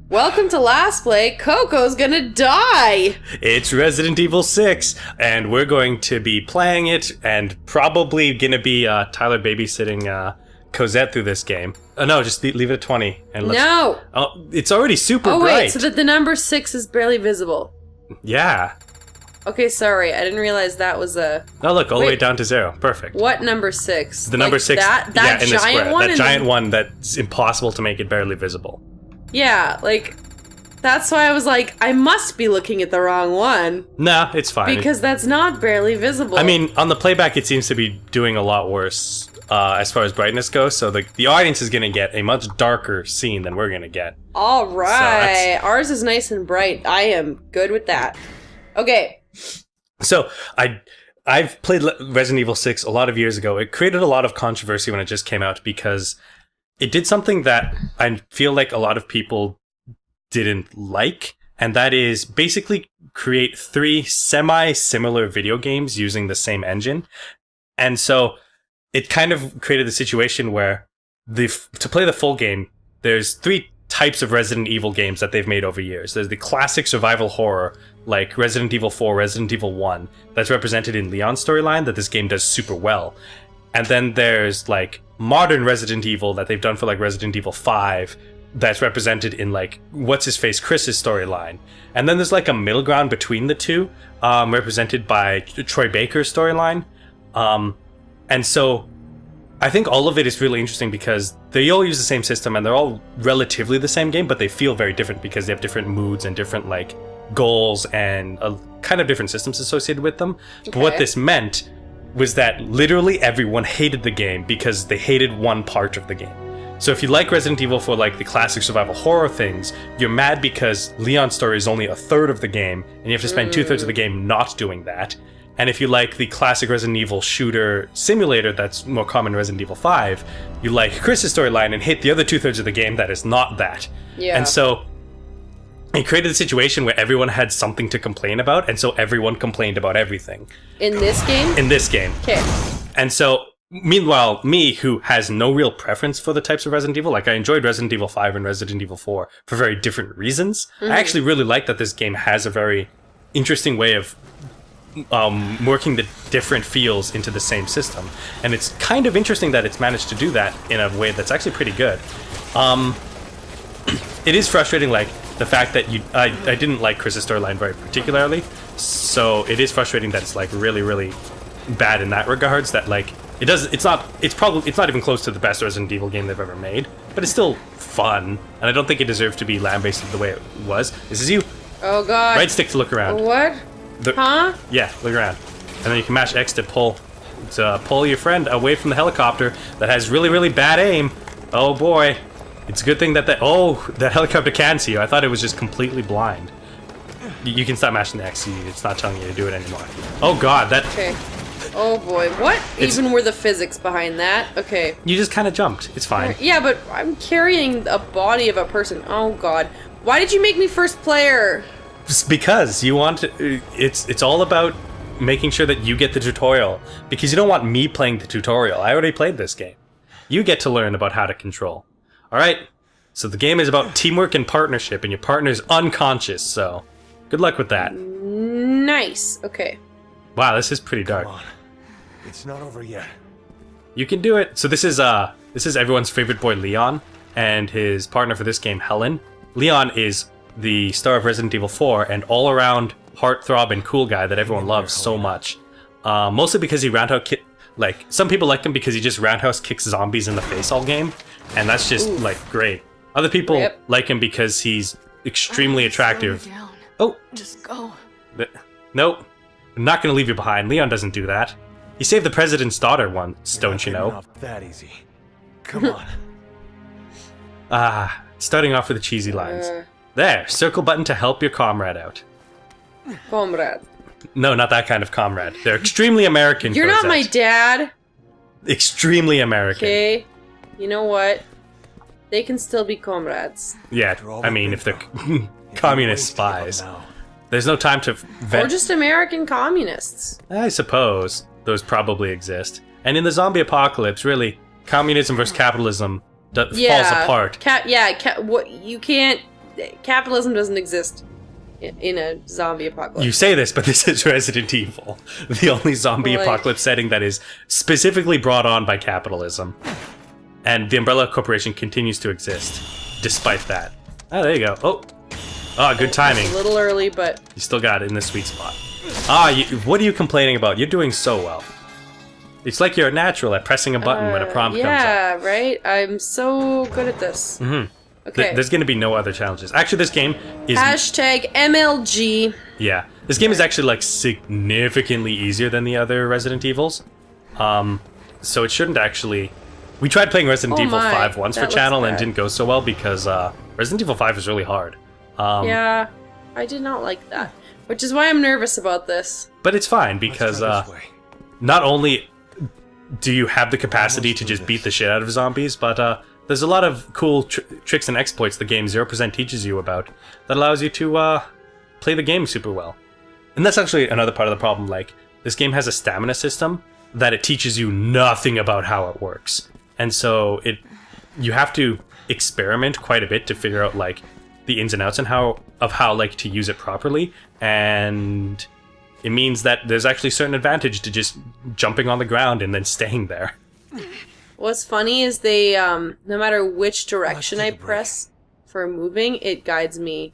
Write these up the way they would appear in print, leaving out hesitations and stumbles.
Welcome to Last Play. Coco's gonna die! It's Resident Evil 6, and we're going to be playing it, and probably gonna be Tyler babysitting Cosette through this game. Oh no, just leave it at 20. And let's... No! Oh, it's already super bright. Oh wait, so that the number 6 is barely visible. Yeah. Okay, sorry, I didn't realize that was a... Oh look, all the way down to 0. Perfect. What number 6? The number 6, that yeah, in the giant square. one? That giant one that's impossible to make it barely visible. Yeah, like, that's why I was like, I must be looking at the wrong one. Nah, it's fine. Because that's not barely visible. I mean, on the playback, it seems to be doing a lot worse as far as brightness goes, so the audience is going to get a much darker scene than we're going to get. All right. So ours is nice and bright. I am good with that. Okay. So, I've played Resident Evil 6 a lot of years ago. It created a lot of controversy when it just came out because it did something that I feel like a lot of people didn't like, and that is basically create 3 semi-similar video games using the same engine. And so it kind of created the situation where to play the full game, there's 3 types of Resident Evil games that they've made over years. There's the classic survival horror, like Resident Evil 4, Resident Evil 1, that's represented in Leon's storyline that this game does super well. And then there's like modern Resident Evil that they've done for like Resident Evil 5 that's represented in like what's-his-face Chris's storyline. And then there's like a middle ground between the two, represented by Troy Baker's storyline. And so I think all of it is really interesting because they all use the same system and they're all relatively the same game, but they feel very different because they have different moods and different like goals and kind of different systems associated with them. Okay. But what this meant was that literally everyone hated the game because they hated one part of the game. So if you like Resident Evil for like the classic survival horror things, you're mad because Leon's story is only a third of the game, and you have to spend 2/3 of the game not doing that. And if you like the classic Resident Evil shooter simulator that's more common in Resident Evil 5, you like Chris's storyline and hate the other 2/3 of the game that is not that. Yeah. And so it created a situation where everyone had something to complain about, and so everyone complained about everything. In this game? In this game. Okay. And so, meanwhile, me, who has no real preference for the types of Resident Evil, like I enjoyed Resident Evil 5 and Resident Evil 4 for very different reasons. I actually really like that this game has a very interesting way of working the different feels into the same system. And it's kind of interesting that it's managed to do that in a way that's actually pretty good. It is frustrating, like, the fact that I didn't like Chris's storyline very particularly, so it is frustrating that it's like really, really bad in that regards. That like it's not even close to the best Resident Evil game they've ever made, but it's still fun, and I don't think it deserved to be lambasted the way it was. This is you. Oh god. Right stick to look around. What? Huh? Yeah, look around, and then you can mash X to pull your friend away from the helicopter that has really, really bad aim. Oh boy. It's a good thing that that helicopter can see you. I thought it was just completely blind. You can stop mashing the X. It's not telling you to do it anymore. Oh god, that... Okay. Oh boy, what even were the physics behind that? Okay. You just kind of jumped. It's fine. Yeah, but I'm carrying a body of a person. Oh god. Why did you make me first player? Just because you want to... It's all about making sure that you get the tutorial. Because you don't want me playing the tutorial. I already played this game. You get to learn about how to control. Alright, so the game is about teamwork and partnership, and your partner's unconscious, so good luck with that. Nice, okay. Wow, this is pretty dark. Come on. It's not over yet. You can do it. So this is everyone's favorite boy, Leon, and his partner for this game, Helen. Leon is the star of Resident Evil 4, and all-around heartthrob and cool guy that everyone loves so much. Mostly because he some people like him because he just roundhouse kicks zombies in the face all game. And that's just, like, great. Other people like him because he's extremely attractive. Oh! Just go. Nope. I'm not gonna leave you behind. Leon doesn't do that. He saved the president's daughter once, don't you know? Not that easy. Come on. Starting off with the cheesy lines. There, circle button to help your comrade out. Comrade. No, not that kind of comrade. They're extremely American. You're not my dad. Extremely American. Okay. You know what? They can still be comrades. Yeah, I mean, if they're communist spies. There's no time to Or just American communists. I suppose those probably exist. And in the zombie apocalypse, really, communism versus capitalism falls apart. What you can't. Capitalism doesn't exist in a zombie apocalypse. You say this, but this is Resident Evil, the only zombie apocalypse setting that is specifically brought on by capitalism. And the Umbrella Corporation continues to exist, despite that. Oh, there you go. Oh, good timing. A little early, but... You still got it in the sweet spot. What are you complaining about? You're doing so well. It's like you're a natural at pressing a button when a prompt comes up. Yeah, right? I'm so good at this. Mm-hmm. Okay. There's going to be no other challenges. Actually, this game is... #MLG. Yeah. This game is actually, like, significantly easier than the other Resident Evils. So it shouldn't actually... We tried playing Resident Evil 5 once for channel and it didn't go so well because Resident Evil 5 is really hard. Yeah, I did not like that. Which is why I'm nervous about this. But it's fine because not only do you have the capacity to just beat the shit out of zombies, but there's a lot of cool tricks and exploits the game 0% teaches you about that allows you to play the game super well. And that's actually another part of the problem. Like, this game has a stamina system that it teaches you nothing about how it works. And so you have to experiment quite a bit to figure out like the ins and outs and how like to use it properly. And it means that there's actually certain advantage to just jumping on the ground and then staying there. What's funny is they no matter which direction I press for moving, it guides me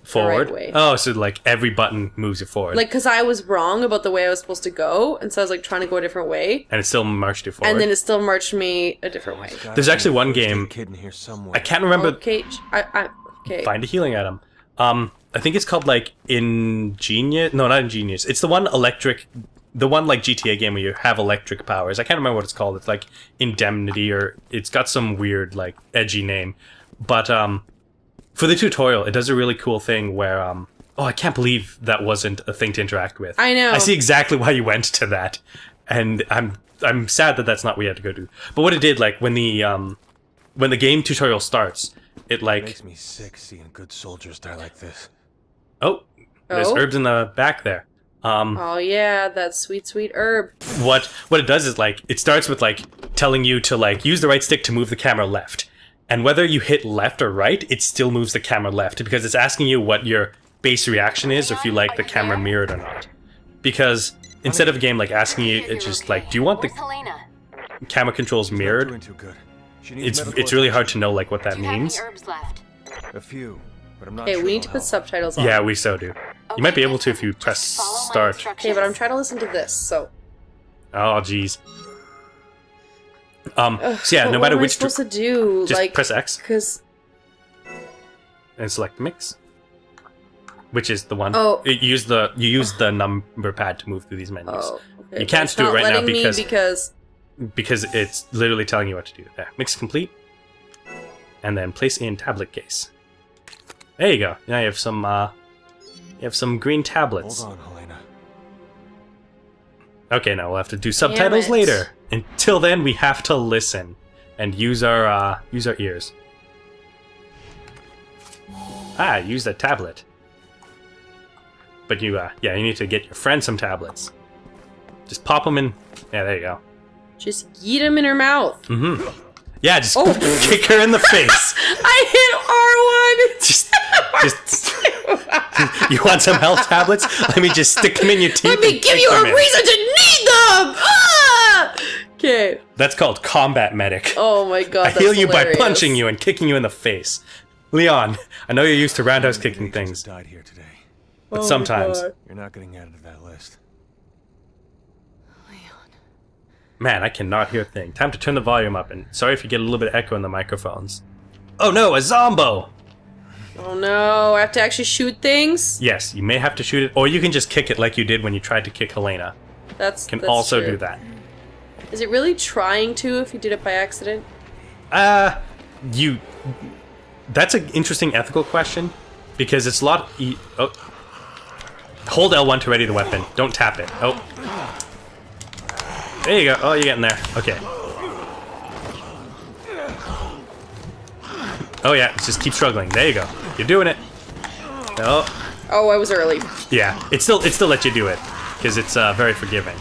forward. The right way. Oh, so like every button moves you forward. Like, because I was wrong about the way I was supposed to go, and so I was like trying to go a different way. And it still marched you forward. And then it still marched me a different way. There's actually one game. I can't remember. Okay, okay. Find a healing item. I think it's called like Ingenious. No, not Ingenious. It's the one like GTA game where you have electric powers. I can't remember what it's called. It's like Indemnity, or it's got some weird like edgy name. But for the tutorial, it does a really cool thing where I can't believe that wasn't a thing to interact with. I know. I see exactly why you went to that, and I'm sad that that's not what you had to go do. But what it did, like when the game tutorial starts, it like makes me sick seeing good soldiers die like this. There's herbs in the back there. Oh yeah, that sweet herb. What it does is like it starts with like telling you to like use the right stick to move the camera left. And whether you hit left or right, it still moves the camera left because it's asking you what your base reaction is, or if you like the camera mirrored or not. Because instead of a game like asking you, it's just like, do you want the camera controls mirrored? It's really hard to know like what that means. A few, but I'm not Okay, sure we need to put subtitles on. Yeah, we so do. You might be able to if you press start. Okay, but I'm trying to listen to this, so. Oh, jeez. So yeah, no matter which. What am I supposed to do? Just like, press X. Because. And select mix. Which is the one. Oh. You use the number pad to move through these menus. Oh, okay. You can't do it right now because it's literally telling you what to do. There, mix complete. And then place in tablet case. There you go. Now you have some green tablets. Hold on, Helena. Okay, now we'll have to do subtitles later. Until then, we have to listen and use our ears. Use the tablet. But you need to get your friend some tablets. Just pop them in. Yeah, there you go. Just yeet them in her mouth. Mm-hmm. Yeah, just kick her in the face. I hit R1. Just you want some health tablets? Let me just stick them in your teeth. Let me give you a reason to need them. Okay. That's called combat medic. Oh my god. I heal you by punching you and kicking you in the face. Leon, I know you're used to roundhouse kicking things, Died here today. but sometimes. You're not getting added to that list. Man, I cannot hear a thing. Time to turn the volume up, and sorry if you get a little bit of echo in the microphones. Oh no, a zombo! Oh no, I have to actually shoot things? Yes, you may have to shoot it, or you can just kick it like you did when you tried to kick Helena. That's also true. do that. Is it really trying to if you did it by accident? That's an interesting ethical question, because it's a lot... Hold L1 to ready the weapon. Don't tap it. Oh. There you go. Oh, you're getting there. Okay. Oh yeah, just keep struggling. There you go. You're doing it. Oh. Oh, I was early. Yeah, it still lets you do it because it's very forgiving.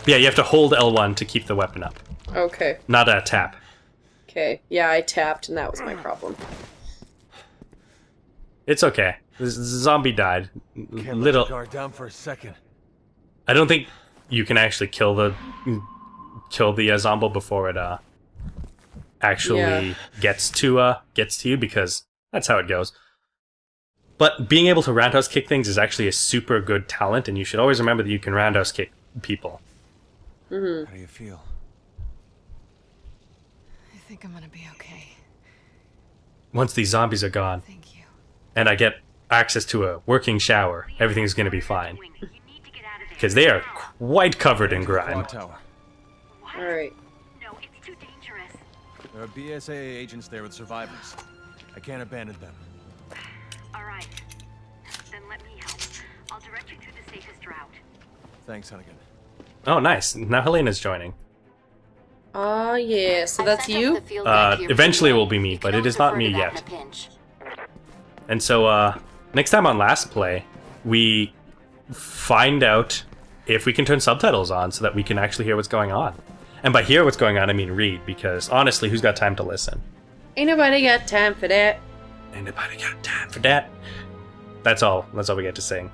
Yeah, you have to hold L1 to keep the weapon up, Okay. not a tap. Okay. Yeah, I tapped, and that was my problem. It's okay. The zombie died. Can't let your guard down for a second. I don't think you can actually kill the zombo before it actually gets to you, because that's how it goes. But being able to roundhouse kick things is actually a super good talent, and you should always remember that you can roundhouse kick people. How do you feel? I think I'm gonna be okay. Once these zombies are gone, Thank you. and I get access to a working shower, everything's going to be fine. Because they are quite covered in grime. Tower. Alright. No, it's too dangerous. There are BSAA agents there with survivors. I can't abandon them. All right. Then let me help. I'll direct you to the safest route. Thanks, Hunnigan. Oh, nice. Now Helena's joining. Oh, yeah. So that's you? Eventually it will be me, but it is not me yet. And so, next time on Last Play, we find out if we can turn subtitles on so that we can actually hear what's going on. And by hear what's going on, I mean read, because honestly, who's got time to listen? Ain't nobody got time for that. Ain't nobody got time for that. That's all we get to sing.